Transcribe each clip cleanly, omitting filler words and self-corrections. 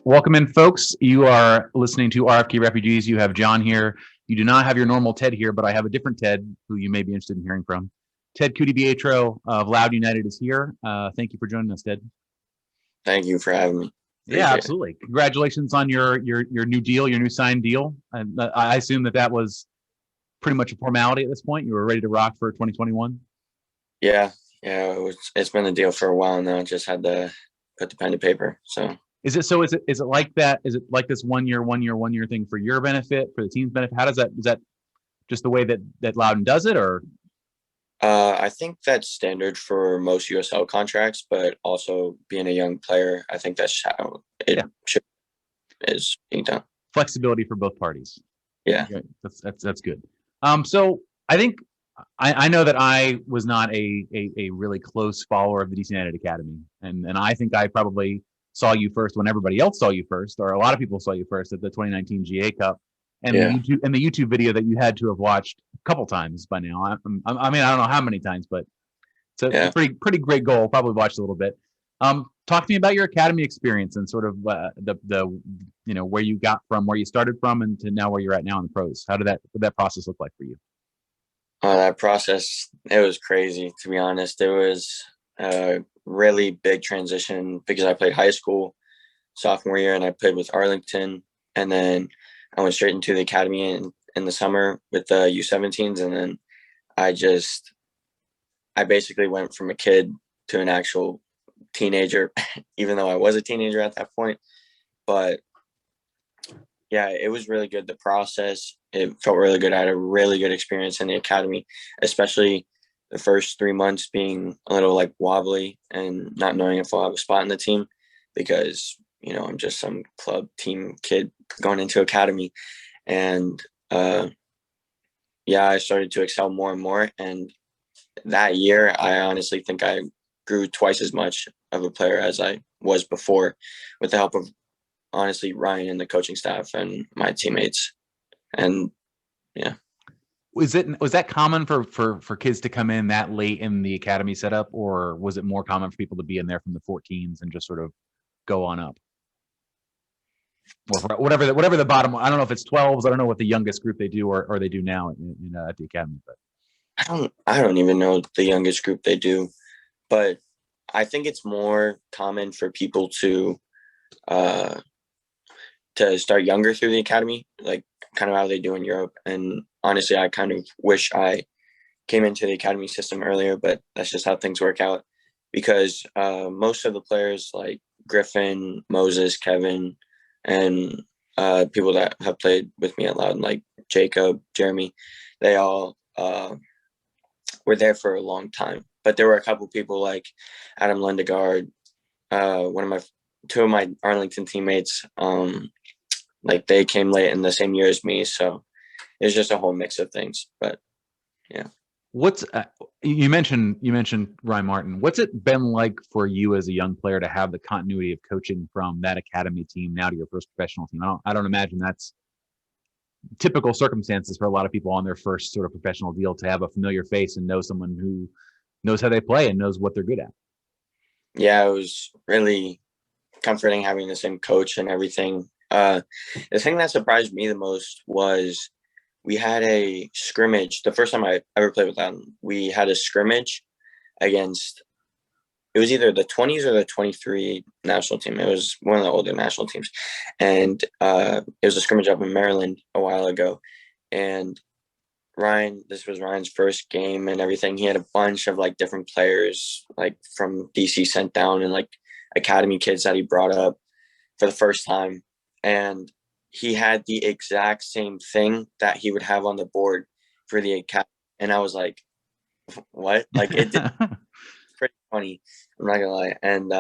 Welcome in, folks. You are listening to RFK Refugees. You have John here. You do not have your normal Ted here, but I have a different Ted who you may be interested in hearing from. Ted Ku-DiPietro of Loudoun United is here. Thank you for joining us, Ted. Thank you for having me. Yeah, absolutely. Congratulations on your new deal, your new signed deal. And I assume that was pretty much a formality at this point. You were ready to rock for 2021. Yeah. It's been a deal for a while now. Just had to put the pen to paper. So is it like that? Is it like this one year thing for your benefit, for the team's benefit? How is that just the way that Loudoun does it, or? I think that's standard for most USL contracts, but also being a young player, I think that's how it is being done. Flexibility for both parties. Yeah, that's good. So I think I know that I was not a really close follower of the DC United Academy, and I think I probably saw you first when everybody else saw you first, or a lot of people saw you first at the 2019 GA Cup, and the YouTube video that you had to have watched a couple times by now. I mean, I don't know how many times, but it's a pretty great goal. Probably watched a little bit. Talk to me about your academy experience and sort of the where you got from, where you started from, and to now where you're at now in the pros. What did that process look like for you? That process, it was crazy, to be honest. It was a really big transition because I played high school sophomore year and I played with Arlington, and then I went straight into the academy in the summer with the U17s, and then I basically went from a kid to an actual teenager, even though I was a teenager at that point. But yeah, it was really good. The process, it felt really good. I had a really good experience in the academy, especially the first 3 months being a little like wobbly and not knowing if I'll have a spot in the team because, I'm just some club team kid going into academy. And I started to excel more and more. And that year, I honestly think I grew twice as much of a player as I was before, with the help of, honestly, Ryan and the coaching staff and my teammates. And yeah. Was that common for kids to come in that late in the academy setup, or was it more common for people to be in there from the 14s and just sort of go on up? Or whatever the bottom, I don't know if it's 12s. I don't know what the youngest group they do or they do now at the academy. But I don't even know the youngest group they do, but I think it's more common for people to start younger through the academy, like kind of how they do in Europe. And honestly, I kind of wish I came into the academy system earlier, but that's just how things work out because most of the players like Griffin, Moses, Kevin, and people that have played with me at Loudoun, like Jacob, Jeremy, they all were there for a long time. But there were a couple people like Adam Lundegaard, two of my Arlington teammates, like they came late in the same year as me. So it was just a whole mix of things. But yeah. You mentioned Ryan Martin. What's it been like for you as a young player to have the continuity of coaching from that academy team now to your first professional team? I don't imagine that's typical circumstances for a lot of people on their first sort of professional deal, to have a familiar face and know someone who knows how they play and knows what they're good at. Yeah, it was really comforting having the same coach and everything. The thing that surprised me the most was we had a scrimmage. The first time I ever played with them, we had a scrimmage against, it was either the 20s or the 23 national team. It was one of the older national teams. And it was a scrimmage up in Maryland a while ago. And this was Ryan's first game and everything. He had a bunch of like different players like from DC sent down and like academy kids that he brought up for the first time. And he had the exact same thing that he would have on the board for the academy. And I was like, what? Like it did pretty funny. I'm not gonna lie. And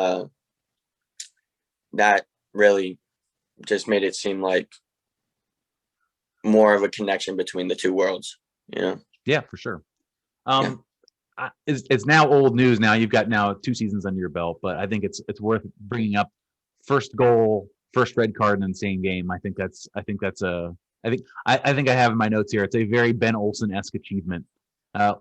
that really just made it seem like more of a connection between the two worlds, Yeah, for sure. It's now old news. Now you've got 2 seasons under your belt, but I think it's worth bringing up. First goal, first red card in the same game. I think I have in my notes here. It's a very Ben Olsen-esque achievement.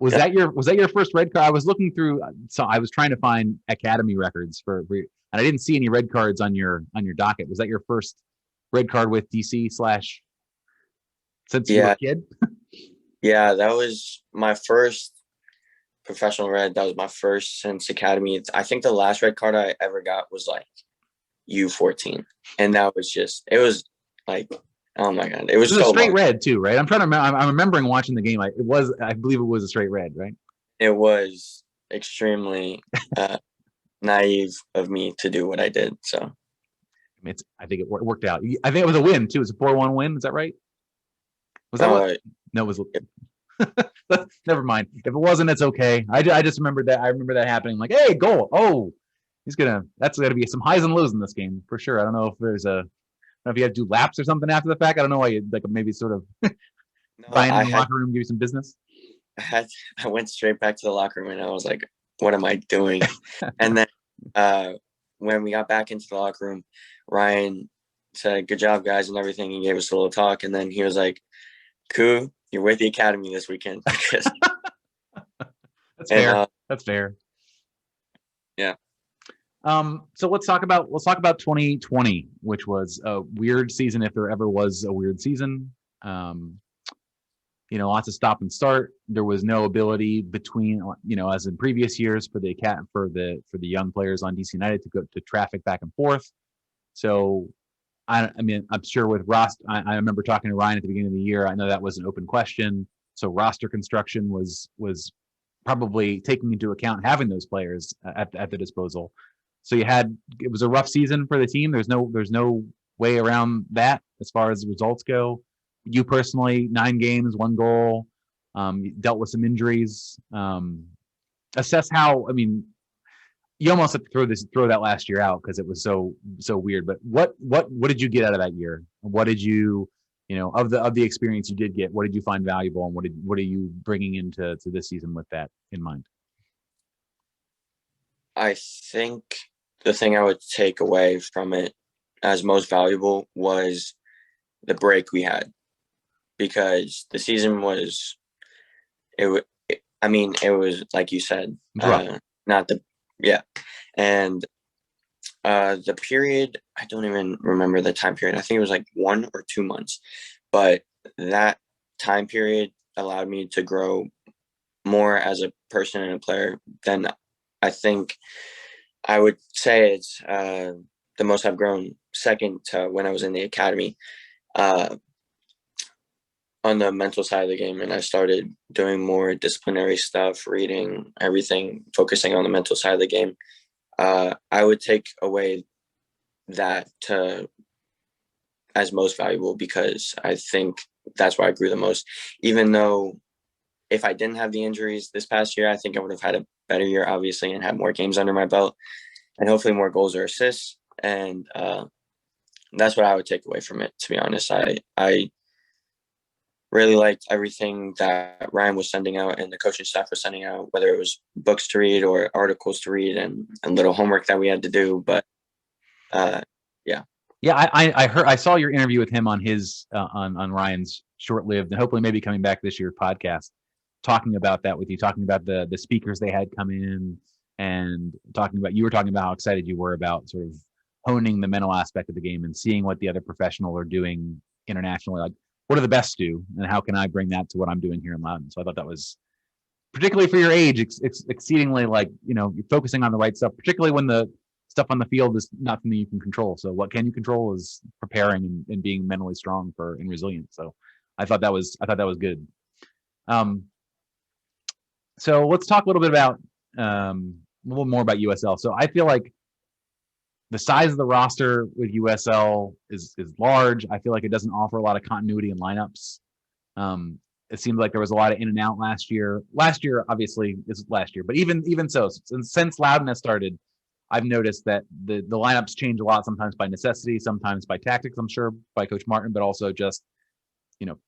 Was Yeah. that your first red card? I was looking through, so I was trying to find academy records and I didn't see any red cards on your docket. Was that your first red card with DC slash since you were Yeah. a kid? Yeah. That was my first professional red. That was my first since academy. I think the last red card I ever got was like U14. And that was it was like, oh my God. It It was was a so straight long. red too, right? I'm trying to remember. I'm remembering watching the game. I believe it was a straight red, right? It was extremely naive of me to do what I did. So I think it worked out. I think it was a win too. It was a 4-1 win. Is that right? Was that what? No, it was. Never mind. If it wasn't, it's okay. I just remembered that. I remember that happening. Like, hey, goal! Oh, that's gonna be some highs and lows in this game for sure. I don't know if there's a. I don't know if you had to do laps or something after the fact. I don't know why you like maybe sort of no, buying in the locker room, give you some business. I went straight back to the locker room and I was like, what am I doing? And then when we got back into the locker room, Ryan said, good job, guys, and everything. He gave us a little talk. And then he was like, Ku, you're with the academy this weekend. That's fair. That's fair. Yeah. So let's talk about 2020, which was a weird season if there ever was a weird season. Lots of stop and start. There was no ability between, as in previous years for the young players on DC United to go to traffic back and forth. So I mean, I'm sure with roster, I remember talking to Ryan at the beginning of the year. I know that was an open question. So roster construction was probably taking into account having those players at the disposal. So it was a rough season for the team. There's no way around that as far as the results go. You personally, 9 games, 1 goal, dealt with some injuries. Assess how. I mean, you almost have to throw that last year out because it was so weird. But what did you get out of that year? What did you of the experience you did get? What did you find valuable, and what are you bringing into this season with that in mind? I think the thing I would take away from it as most valuable was the break we had, because the season was it was like you said, not the yeah, and the period, I don't even remember the time period. I think it was like 1 or 2 months, but that time period allowed me to grow more as a person and a player than I think. I would say it's the most I've grown, second to when I was in the academy, on the mental side of the game. And I started doing more disciplinary stuff, reading, everything, focusing on the mental side of the game. I would take away that as most valuable, because I think that's where I grew the most. Even though if I didn't have the injuries this past year, I think I would have had a better year, obviously, and had more games under my belt and hopefully more goals or assists. And that's what I would take away from it, to be honest. I really liked everything that Ryan was sending out and the coaching staff was sending out, whether it was books to read or articles to read and little homework that we had to do. But yeah. Yeah, I saw your interview with him on his on Ryan's short-lived and hopefully maybe coming back this year podcast, talking about that with you, talking about the speakers they had come in, and you were talking about how excited you were about sort of honing the mental aspect of the game and seeing what the other professionals are doing internationally. Like, what do the best do, and how can I bring that to what I'm doing here in Loudoun? So I thought that was, particularly for your age, exceedingly, like, you're focusing on the right stuff, particularly when the stuff on the field is not something you can control. So what can you control is preparing and being mentally strong and resilient. So I thought that was good. So let's talk a little bit about a little more about USL. So I feel like the size of the roster with USL is large. I feel like it doesn't offer a lot of continuity in lineups. It seemed like there was a lot of in and out last year. Last year, obviously, is last year, but even so, since Loudoun has started, I've noticed that the lineups change a lot, sometimes by necessity, sometimes by tactics, I'm sure, by Coach Martin, but also just,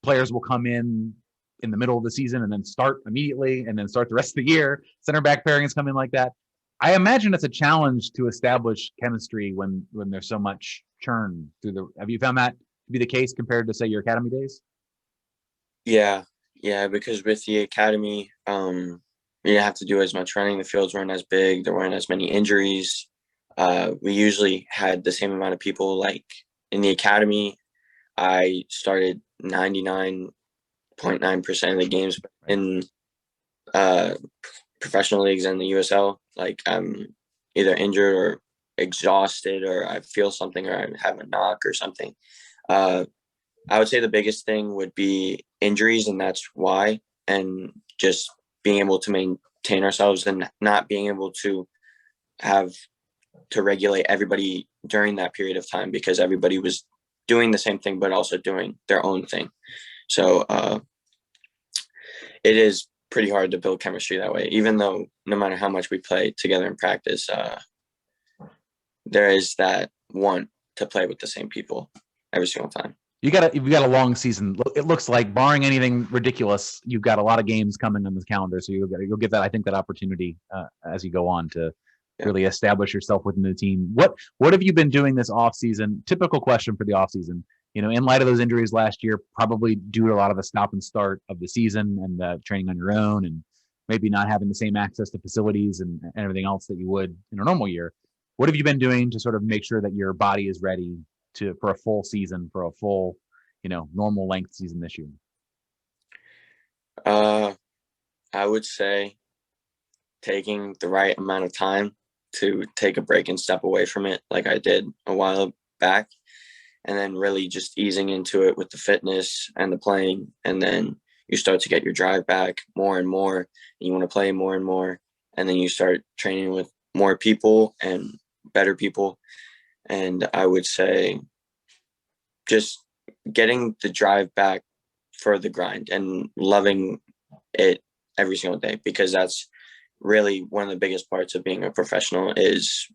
players will come in the middle of the season and then start immediately and then start the rest of the year. Center back pairings come in like that. I imagine it's a challenge to establish chemistry when there's so much churn have you found that to be the case compared to, say, your academy days? Yeah, Yeah, because with the academy, you didn't have to do as much running. The fields weren't as big. There weren't as many injuries. We usually had the same amount of people. Like in the academy, I started 99.9% of the games. Right. In uh, professional leagues and the USL, like I'm either injured or exhausted, or I feel something, or I have a knock or something. Uh, I would say the biggest thing would be injuries, and that's why, and just being able to maintain ourselves and not being able to have to regulate everybody during that period of time because everybody was doing the same thing but also doing their own thing. So it is pretty hard to build chemistry that way, even though no matter how much we play together in practice, there is that want to play with the same people every single time. You've got a long season. It looks like, barring anything ridiculous, you've got a lot of games coming on this calendar. So you'll get that, I think, that opportunity as you go on to really establish yourself within the team. What have you been doing this off season? Typical question for the off season. In light of those injuries last year, probably due to a lot of the stop and start of the season and training on your own, and maybe not having the same access to facilities and everything else that you would in a normal year. What have you been doing to sort of make sure that your body is ready for a full season, for a full, normal length season this year? I would say taking the right amount of time to take a break and step away from it, like I did a while back, and then really just easing into it with the fitness and the playing, and then you start to get your drive back more and more, and you want to play more and more, and then you start training with more people and better people. And I would say just getting the drive back for the grind and loving it every single day, because that's really one of the biggest parts of being a professional, is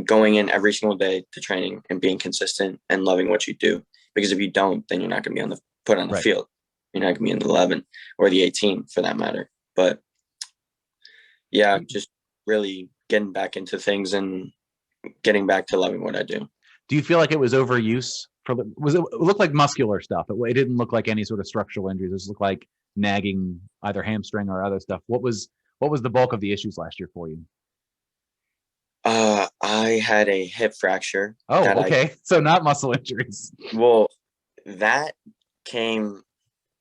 going in every single day to training and being consistent and loving what you do. Because if you don't, then you're not going to be put on the Right. field. You're not going to be in the 11 or the 18 for that matter. But yeah, just really getting back into things and getting back to loving what I do. Do you feel like it was overuse it looked like muscular stuff? It didn't look like any sort of structural injuries. It just looked like nagging, either hamstring or other stuff. What was the bulk of the issues last year for you? I had a hip fracture. Oh, okay. So not muscle injuries. Well, that came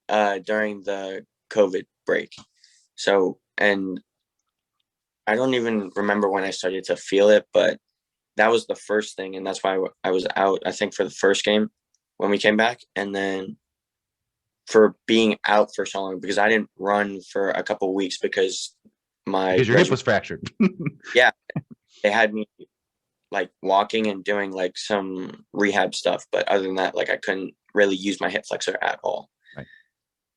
during the COVID break. So, and I don't even remember when I started to feel it, but that was the first thing. And that's why I was out, I think, for the first game when we came back. And then for being out for so long, because I didn't run for a couple of weeks because your hip was fractured. Yeah. They had me like walking and doing like some rehab stuff. But other than that, like I couldn't really use my hip flexor at all. Right.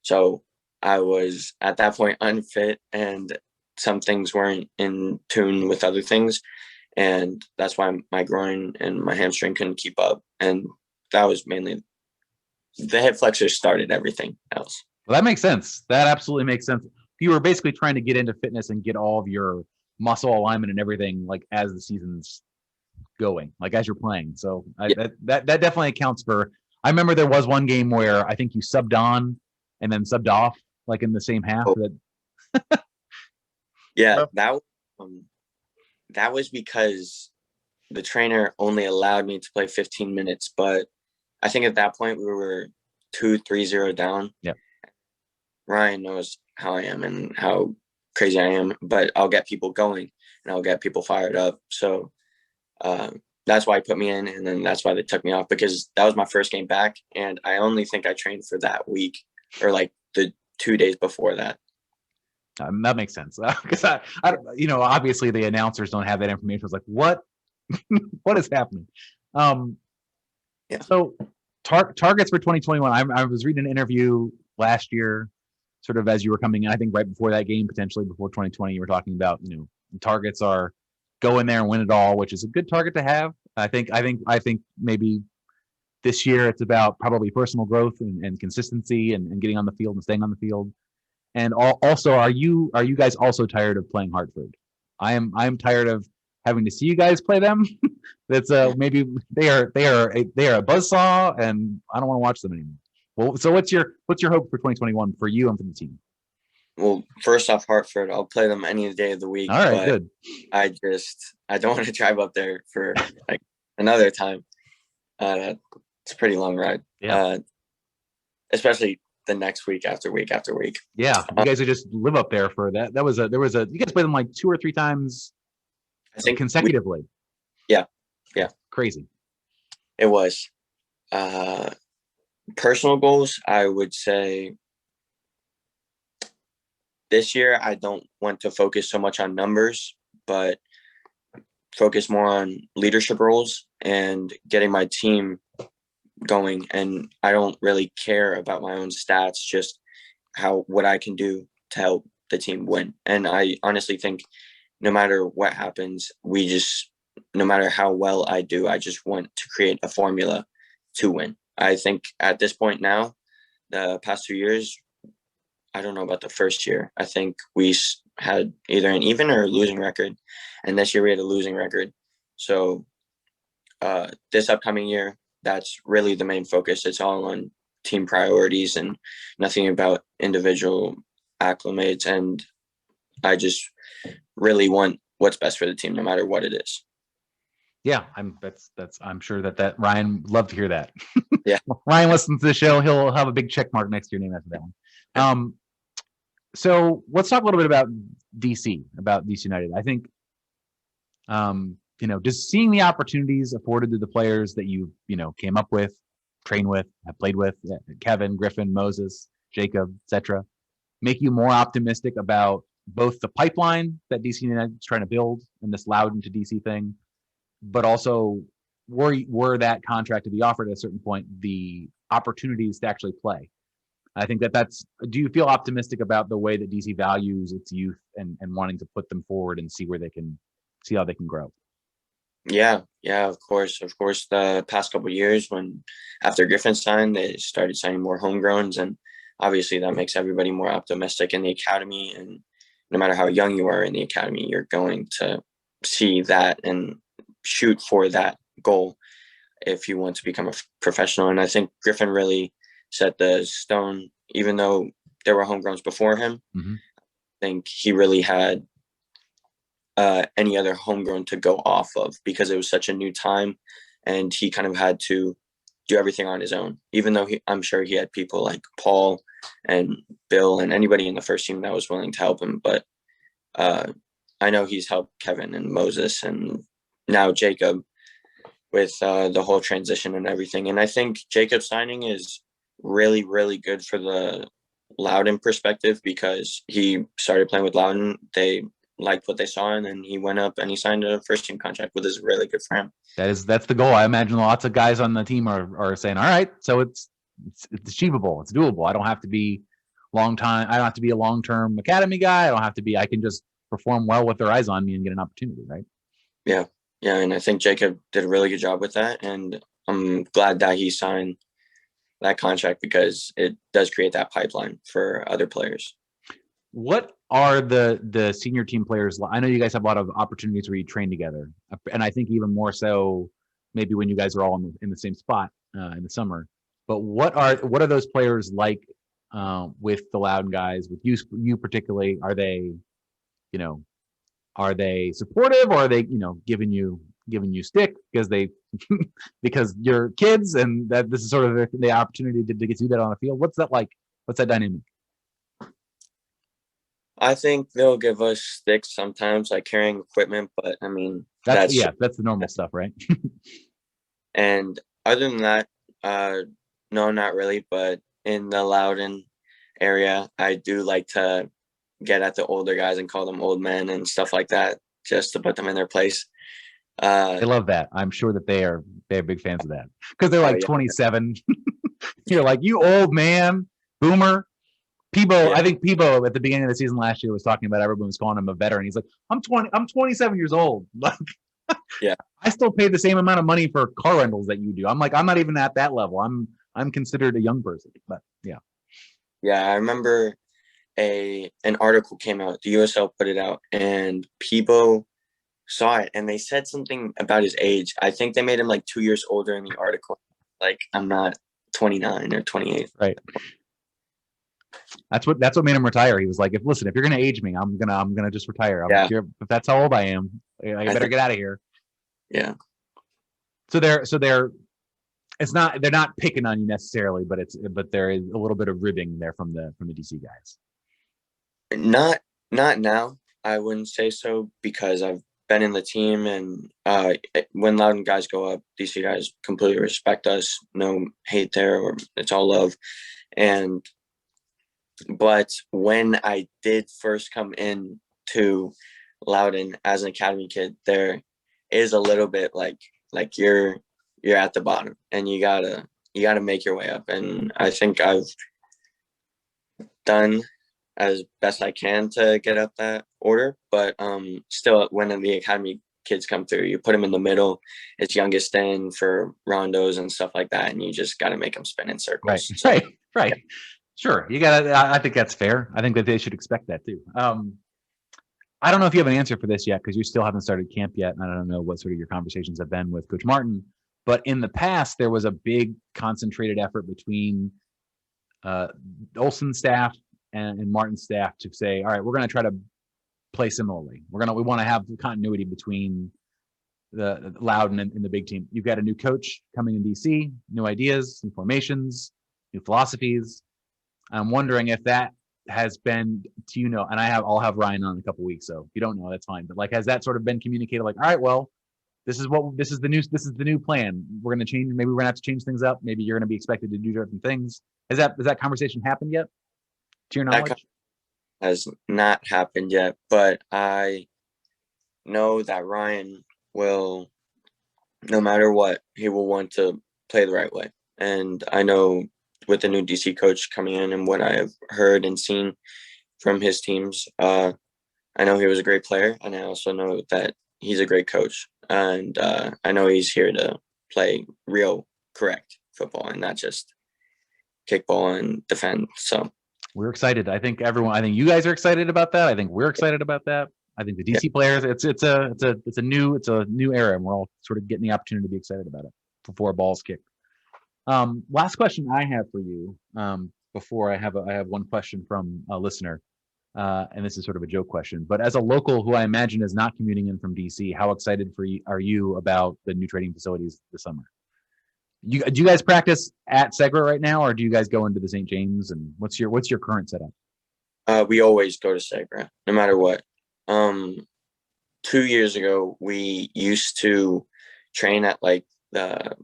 So I was at that point unfit, and some things weren't in tune with other things. And that's why my groin and my hamstring couldn't keep up. And that was mainly the hip flexor started everything else. Well, that makes sense. That absolutely makes sense. You were basically trying to get into fitness and get all of your muscle alignment and everything like as the season's going, like as you're playing. So that definitely accounts for. I remember there was one game where I think you subbed on and then subbed off like in the same half. Yeah, that was because the trainer only allowed me to play 15 minutes, but I think at that point we were 2-3-0 down. Yeah. Ryan knows how I am and how crazy I am, but I'll get people going and I'll get people fired up. So that's why he put me in, and then that's why they took me off, because that was my first game back, and I only think I trained for that week or like the 2 days before that. That makes sense, because I, obviously the announcers don't have that information. It's like, what is happening? Yeah. So targets for 2021. I was reading an interview last year, sort of as you were coming in. I think right before that game, potentially before 2020, you were talking about targets are go in there and win it all, which is a good target to have. I think maybe this year it's about probably personal growth and consistency and getting on the field and staying on the field. And also, are you guys also tired of playing Hartford? I'm tired of having to see you guys play them. That's maybe they are a buzzsaw, and I don't want to watch them anymore. Well, so what's your hope for 2021 for you and for the team? Well, first off, Hartford, I'll play them any day of the week, All right, but good. I don't want to drive up there for like another time. It's a pretty long ride. Yeah. Especially the next week after week after week. Yeah, you guys would just live up there for that. There was a you guys played them like 2 or 3 times I think consecutively. yeah, yeah, Crazy. it was. Uh, Personal goals, I would say this year I don't want to focus so much on numbers, but focus more on leadership roles and getting my team going. And I don't really care about my own stats, just what I can do to help the team win. And I honestly think no matter what happens, no matter how well I do, I just want to create a formula to win. I think at this point now, the past 2 years, I don't know about the first year. I think we had either an even or a losing record, and this year we had a losing record. So this upcoming year, that's really the main focus. It's all on team priorities and nothing about individual acclimates. And I just really want what's best for the team, no matter what it is. Yeah, I'm sure that Ryan would love to hear that. Yeah. Ryan listens to the show. He'll have a big check mark next to your name after that one. So let's talk a little bit about DC United. I think, just seeing the opportunities afforded to the players that you came up with, trained with, have played with, Kevin, Griffin, Moses, Jacob, etc., make you more optimistic about both the pipeline that DC United is trying to build and this Loudoun to DC thing, but also were that contract to be offered at a certain point, the opportunities to actually play. I think do you feel optimistic about the way that DC values its youth and wanting to put them forward and see how they can grow? Yeah, of course. The past couple of years, when after Griffin signed, they started signing more homegrowns, and obviously that makes everybody more optimistic in the academy. And no matter how young you are in the academy, you're going to see that and shoot for that goal if you want to become a professional. And I think Griffin really set the stone, even though there were homegrowns before him. Mm-hmm. I think he really had any other homegrown to go off of because it was such a new time, and he kind of had to do everything on his own, even though I'm sure he had people like Paul and Bill and anybody in the first team that was willing to help him. But I know he's helped Kevin and Moses and now Jacob with the whole transition and everything. And I think Jacob's signing is really, really good for the Loudoun perspective because he started playing with Loudoun. They liked what they saw, and then he went up and he signed a first team contract, which is really good for him. That's the goal. I imagine lots of guys on the team are saying, all right, so it's achievable, it's doable. I don't have to be I don't have to be a long-term academy guy. I can just perform well with their eyes on me and get an opportunity, right? Yeah. And I think Jacob did a really good job with that, and I'm glad that he signed that contract because it does create that pipeline for other players. What are the senior team players? I know you guys have a lot of opportunities where you train together, and I think even more so maybe when you guys are all in the same spot in the summer. But what are those players like with the Loudoun guys? With you particularly, are they supportive, or are they giving you stick because you're kids and that this is sort of the opportunity to get to do that on the field? What's that like? What's that dynamic? I think they'll give us sticks sometimes, like carrying equipment, but I mean that's the normal stuff, right? And other than that, no, not really. But in the Loudoun area, I do like to get at the older guys and call them old men and stuff like that, just to put them in their place. They love that. I'm sure that they're big fans of that because they're like 27. You're like, you old man, boomer. Peebo, yeah. I think Peebo at the beginning of the season last year was talking about everyone was calling him a veteran. He's like, I'm 27 years old. Like, yeah, I still pay the same amount of money for car rentals that you do. I'm like, I'm not even at that level. I'm considered a young person, but yeah. Yeah, I remember an article came out. The USL put it out, and Peebo saw it, and they said something about his age. I think they made him like 2 years older in the article. Like, I'm not 29 or 28. Right. That's what made him retire. He was like, if you're gonna age me, I'm gonna just retire. Yeah, If that's how old I am, I better get out of here. yeah. So it's not they're not picking on you necessarily, but there is a little bit of ribbing there from the DC guys. Not now. I wouldn't say so because I've been in the team, and when Loudoun guys go up, DC guys completely respect us. No hate there, or it's all love. And but when I did first come in to Loudoun as an academy kid, there is a little bit like you're at the bottom, and you gotta make your way up. And I think I've done as best I can to get up that order. But still, when the academy kids come through, you put them in the middle. It's youngest in for rondos and stuff like that, and you just got to make them spin in circles. Right, so, right. Yeah. Sure, you got to. I think that's fair. I think that they should expect that too. I don't know if you have an answer for this yet because you still haven't started camp yet, and I don't know what sort of your conversations have been with Coach Martin. But in the past, there was a big concentrated effort between Olsen's staff and Martin's staff to say, all right, we're going to try to play similarly. We want to have continuity between the Loudoun and the big team. You've got a new coach coming in DC, new ideas, new formations, new philosophies. I'm wondering if that has been and I'll have Ryan on in a couple weeks. So if you don't know, that's fine. But has that sort of been communicated? Like, all right, well, this is the new plan. We're going to change. Maybe we're going to have to change things up. Maybe you're going to be expected to do different things. Has that conversation happened yet? To your knowledge? That has not happened yet, but I know that Ryan will, no matter what, he will want to play the right way. And I know with the new DC coach coming in and what I have heard and seen from his teams, I know he was a great player, and I also know that he's a great coach. And I know he's here to play real correct football and not just kickball and defend. So we're excited. I think you guys are excited about that. I think we're excited about that. I think the DC players, it's a new era, and we're all sort of getting the opportunity to be excited about it before balls kick. Last question I have for you, before I have one question from a listener, and this is sort of a joke question, but as a local who I imagine is not commuting in from DC, how excited are you about the new training facilities this summer? Do you guys practice at Segra right now, or do you guys go into the St. James? And what's your current setup? We always go to Segra, no matter what. 2 years ago, we used to train at the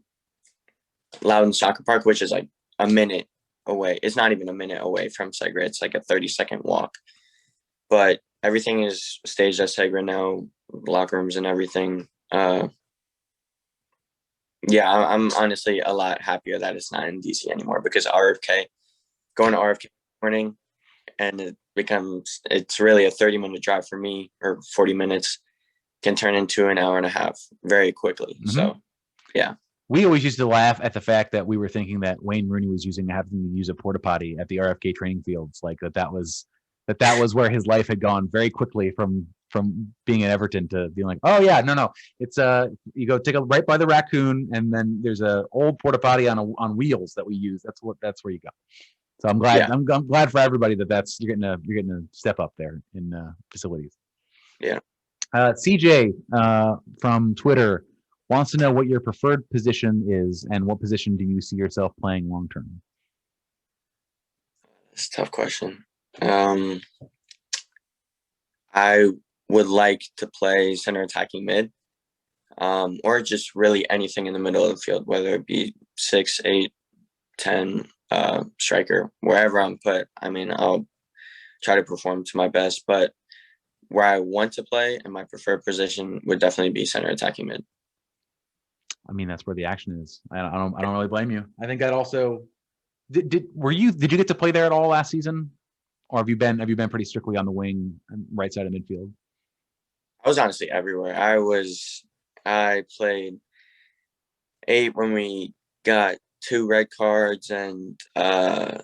Loudoun Soccer Park, which is like a minute away. It's not even a minute away from Segra. It's like a 30-second walk. But everything is staged at Segra now, locker rooms and everything. Yeah, I'm honestly a lot happier that it's not in DC anymore, because going to RFK morning, and it's really a 30-minute drive for me, or 40 minutes, can turn into an hour and a half very quickly. Mm-hmm. So, yeah. We always used to laugh at the fact that we were thinking that Wayne Rooney was having to use a porta potty at the RFK training fields, like that was where his life had gone very quickly from being in Everton to being like, oh yeah, no, it's you go take a right by the Raccoon, and then there's a old porta potty on wheels that we use. That's where you go. So I'm glad. Yeah. I'm glad for everybody that you're getting to step up there in facilities. Yeah. CJ from Twitter wants to know what your preferred position is, and what position do you see yourself playing long term? It's a tough question. I would like to play center attacking mid, or just really anything in the middle of the field, whether it be 6, 8, 10, striker, wherever I'm put. I mean, I'll try to perform to my best, but where I want to play and my preferred position would definitely be center attacking mid. I mean, that's where the action is. I don't really blame you. I think that also did you get to play there at all last season, or have you been pretty strictly on the wing and right side of midfield? I was honestly everywhere. I played 8 when we got 2 red cards and 2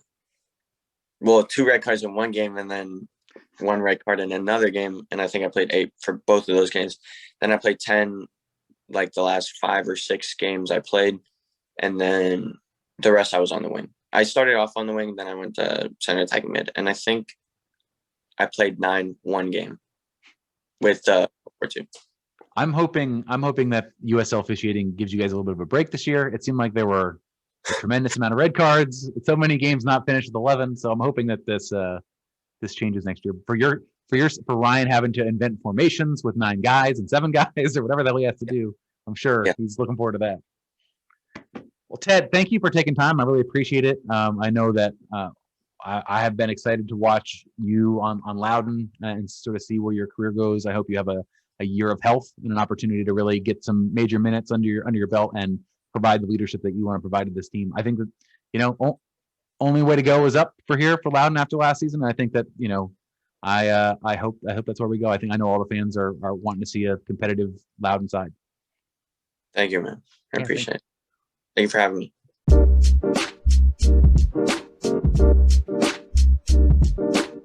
red cards in one game, and then 1 red card in another game, and I think I played 8 for both of those games. Then I played 10 like the last 5 or 6 games I played, and then the rest I was on the wing. I started off on the wing, then I went to center attacking mid, and I think I played 9 game with 4-2. I'm hoping that USL officiating gives you guys a little bit of a break this year. It seemed like there were a tremendous amount of red cards, so many games not finished with 11. So I'm hoping that this changes next year. For Ryan having to invent formations with 9 guys and 7 guys or whatever the hell he has to do, I'm sure he's looking forward to that. Well, Ted, thank you for taking time. I really appreciate it. I know that I have been excited to watch you on Loudoun and sort of see where your career goes. I hope you have a year of health and an opportunity to really get some major minutes under your belt and provide the leadership that you want to provide to this team. I think that, only way to go is up for Loudoun after last season. And I think that, I hope that's where we go. I know all the fans are wanting to see a competitive Loudoun side. Thank you, man. I appreciate it. Thank you for having me.